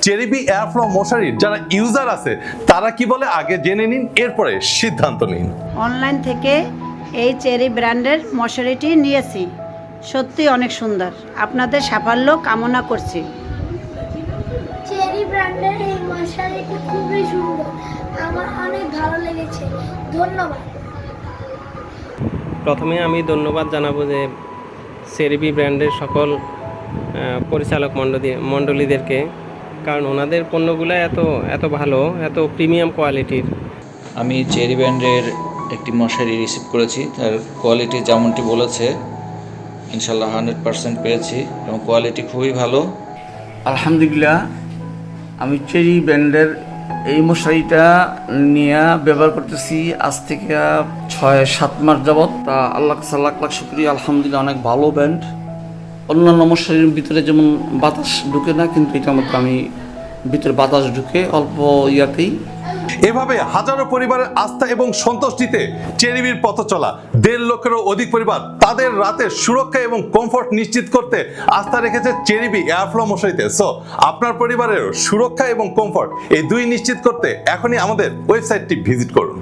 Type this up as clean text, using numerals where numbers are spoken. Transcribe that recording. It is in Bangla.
চেরিবি এয়ারফ্লো মশারির যারা ইউজার আছে তারা কি বলে আগে জেনে নিন, এরপরে সিদ্ধান্ত নিন। অনলাইন থেকে এই চেরি ব্র্যান্ডের মশারিটি নিয়েছি, সত্যি অনেক সুন্দর। আপনাদের সাফল্য কামনা করছি। চেরি ব্র্যান্ডের এই মশারিটি খুবই সুন্দর, আমার অনেক ভালো লেগেছে, ধন্যবাদ। প্রথমে আমি ধন্যবাদ জানাবো যে চেরিবি ব্র্যান্ডের সকল পরিচালক মণ্ডলীদেরকে, কারণ ওনাদের পণ্যগুলো এত ভালো, এত প্রিমিয়াম কোয়ালিটির। আমি চেরি ব্র্যান্ডের একটি মশারি রিসিভ করেছি, তার কোয়ালিটি যেমনটি বলেছে ইনশাল্লাহ 100% পেয়েছি এবং কোয়ালিটি খুবই ভালো। আলহামদুলিল্লাহ, আমি চেরি ব্র্যান্ডের এই মশারিটা নিয়ে ব্যবহার করতেছি আজ থেকে 6-7 মাস যাবৎ। তা আল্লাহ লাখ লাখ শুকরিয়া, আলহামদুলিল্লাহ অনেক ভালো ব্র্যান্ড। অন্যান্য মশারির ভিতরে যেমন বাতাস ঢুকে না, কিন্তু এটার মধ্যে আমি ভিতরে বাতাস ঢুকে অল্প ইয়াতেই। এভাবে হাজারো পরিবারের আস্থা এবং সন্তুষ্টিতে চেরিবির পথ চলা 1.5 লক্ষেরও অধিক পরিবার তাদের রাতের সুরক্ষা এবং কমফোর্ট নিশ্চিত করতে আস্থা রেখেছে চেরিবি এয়ারফ্লো মশারিতে। সো আপনার পরিবারের সুরক্ষা এবং কমফোর্ট এই দুই নিশ্চিত করতে এখনই আমাদের ওয়েবসাইটটি ভিজিট করুন।